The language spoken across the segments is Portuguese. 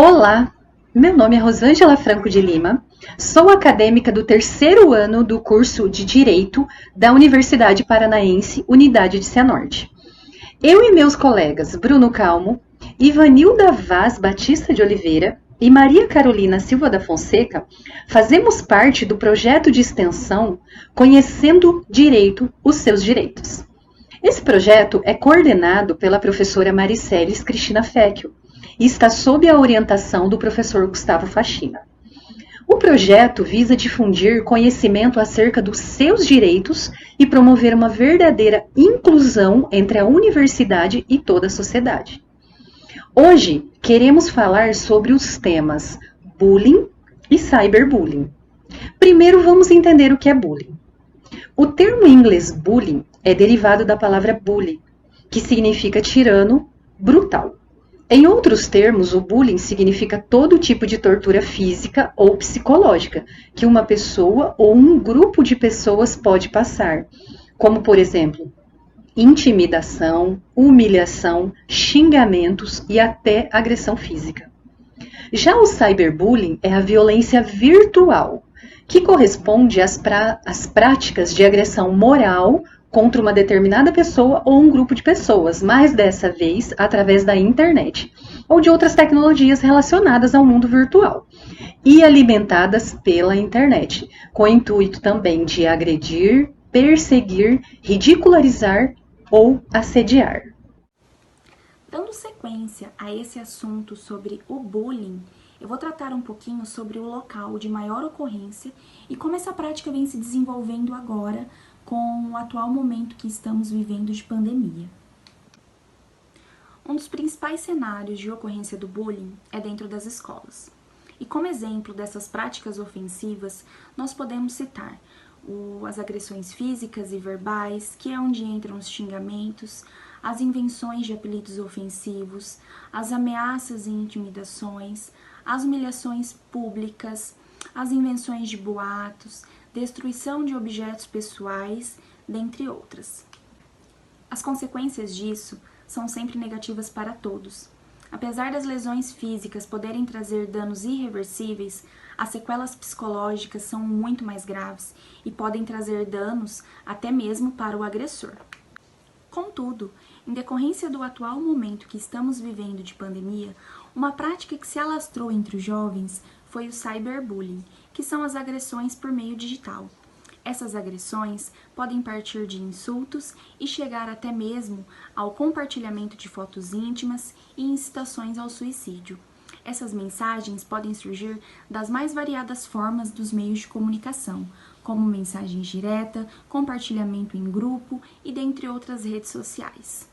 Olá, meu nome é Rosângela Franco de Lima, sou acadêmica do terceiro ano do curso de Direito da Universidade Paranaense, Unidade de Cianorte. Eu e meus colegas Bruno Calmo, Ivanilda Vaz Batista de Oliveira e Maria Carolina Silva da Fonseca fazemos parte do projeto de extensão Conhecendo Direito, os Seus Direitos. Esse projeto é coordenado pela professora Mariceles Cristina Fecchio e está sob a orientação do professor Gustavo Faxina. O projeto visa difundir conhecimento acerca dos seus direitos e promover uma verdadeira inclusão entre a universidade e toda a sociedade. Hoje, queremos falar sobre os temas bullying e cyberbullying. Primeiro, vamos entender o que é bullying. O termo em inglês bullying é derivado da palavra bully, que significa tirano, brutal. Em outros termos, o bullying significa todo tipo de tortura física ou psicológica que uma pessoa ou um grupo de pessoas pode passar, como, por exemplo, intimidação, humilhação, xingamentos e até agressão física. Já o cyberbullying é a violência virtual, que corresponde às práticas de agressão moral contra uma determinada pessoa ou um grupo de pessoas, mas dessa vez através da internet ou de outras tecnologias relacionadas ao mundo virtual e alimentadas pela internet, com o intuito também de agredir, perseguir, ridicularizar ou assediar. Dando sequência a esse assunto sobre o bullying, eu vou tratar um pouquinho sobre o local de maior ocorrência e como essa prática vem se desenvolvendo agora com o atual momento que estamos vivendo de pandemia. Um dos principais cenários de ocorrência do bullying é dentro das escolas. E como exemplo dessas práticas ofensivas, nós podemos citar as agressões físicas e verbais, que é onde entram os xingamentos, as invenções de apelidos ofensivos, as ameaças e intimidações, as humilhações públicas, as invenções de boatos, destruição de objetos pessoais, dentre outras. As consequências disso são sempre negativas para todos. Apesar das lesões físicas poderem trazer danos irreversíveis, as sequelas psicológicas são muito mais graves e podem trazer danos até mesmo para o agressor. Contudo, em decorrência do atual momento que estamos vivendo de pandemia, uma prática que se alastrou entre os jovens foi o cyberbullying, que são as agressões por meio digital. Essas agressões podem partir de insultos e chegar até mesmo ao compartilhamento de fotos íntimas e incitações ao suicídio. Essas mensagens podem surgir das mais variadas formas dos meios de comunicação, como mensagens direta, compartilhamento em grupo e dentre outras redes sociais.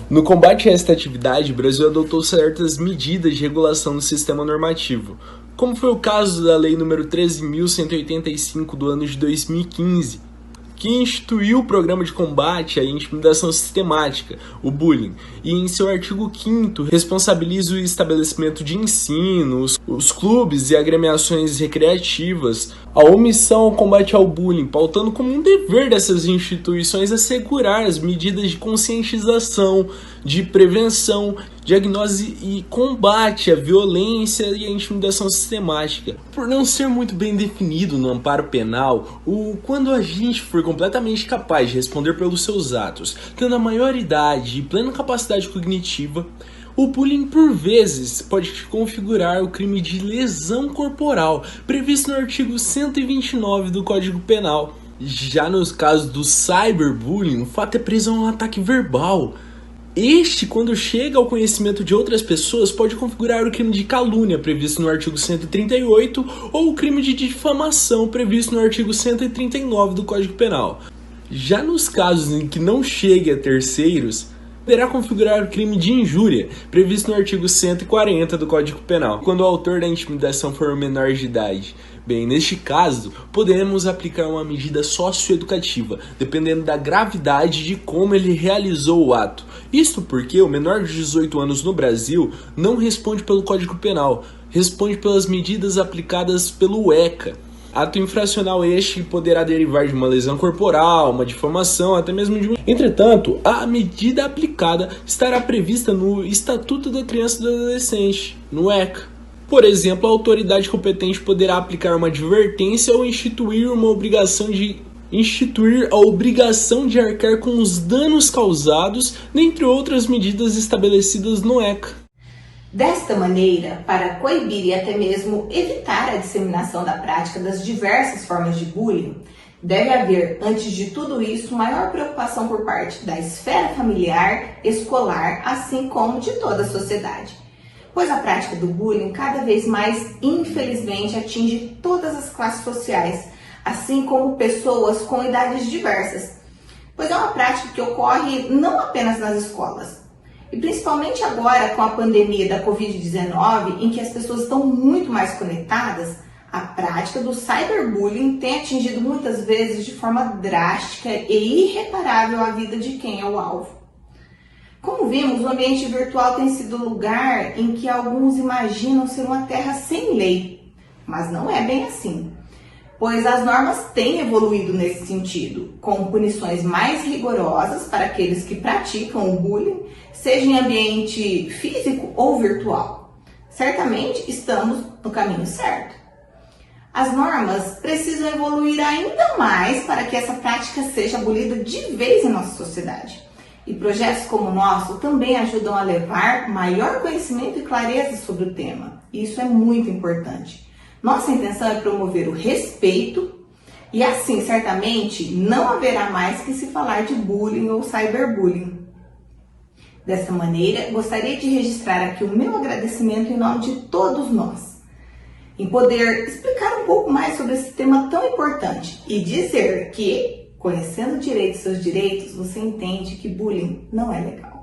No combate a esta atividade, o Brasil adotou certas medidas de regulação do sistema normativo, como foi o caso da Lei nº 13.185 do ano de 2015, que instituiu o Programa de Combate à Intimidação Sistemática, o bullying, e em seu artigo 5º responsabiliza o estabelecimento de ensino, os clubes e agremiações recreativas, a omissão ao combate ao bullying, pautando como um dever dessas instituições assegurar as medidas de conscientização, de prevenção, diagnose e combate à violência e à intimidação sistemática. Por não ser muito bem definido no amparo penal, quando a gente for completamente capaz de responder pelos seus atos, tendo a maior idade e plena capacidade cognitiva, o bullying, por vezes, pode configurar o crime de lesão corporal, previsto no artigo 129 do Código Penal. Já nos casos do cyberbullying, o fato é preso a um ataque verbal. Este, quando chega ao conhecimento de outras pessoas, pode configurar o crime de calúnia, previsto no artigo 138, ou o crime de difamação, previsto no artigo 139 do Código Penal. Já nos casos em que não chegue a terceiros, poderá configurar o crime de injúria, previsto no artigo 140 do Código Penal, quando o autor da intimidação for menor de idade. Bem, neste caso, podemos aplicar uma medida socioeducativa, dependendo da gravidade de como ele realizou o ato. Isto porque o menor de 18 anos no Brasil não responde pelo Código Penal, responde pelas medidas aplicadas pelo ECA. Ato infracional este que poderá derivar de uma lesão corporal, uma difamação, até mesmo de... Entretanto, a medida aplicada estará prevista no Estatuto da Criança e do Adolescente, no ECA. Por exemplo, a autoridade competente poderá aplicar uma advertência ou instituir a obrigação de arcar com os danos causados, dentre outras medidas estabelecidas no ECA. Desta maneira, para coibir e até mesmo evitar a disseminação da prática das diversas formas de bullying, deve haver, antes de tudo isso, maior preocupação por parte da esfera familiar, escolar, assim como de toda a sociedade. Pois a prática do bullying cada vez mais, infelizmente, atinge todas as classes sociais, assim como pessoas com idades diversas, pois é uma prática que ocorre não apenas nas escolas, e principalmente agora com a pandemia da Covid-19, em que as pessoas estão muito mais conectadas, a prática do cyberbullying tem atingido muitas vezes de forma drástica e irreparável a vida de quem é o alvo. Como vimos, o ambiente virtual tem sido o lugar em que alguns imaginam ser uma terra sem lei, mas não é bem assim. Pois as normas têm evoluído nesse sentido, com punições mais rigorosas para aqueles que praticam o bullying, seja em ambiente físico ou virtual. Certamente estamos no caminho certo. As normas precisam evoluir ainda mais para que essa prática seja abolida de vez em nossa sociedade. E projetos como o nosso também ajudam a levar maior conhecimento e clareza sobre o tema. E isso é muito importante. Nossa intenção é promover o respeito e assim, certamente, não haverá mais que se falar de bullying ou cyberbullying. Dessa maneira, gostaria de registrar aqui o meu agradecimento em nome de todos nós, em poder explicar um pouco mais sobre esse tema tão importante e dizer que, conhecendo direito e seus direitos, você entende que bullying não é legal.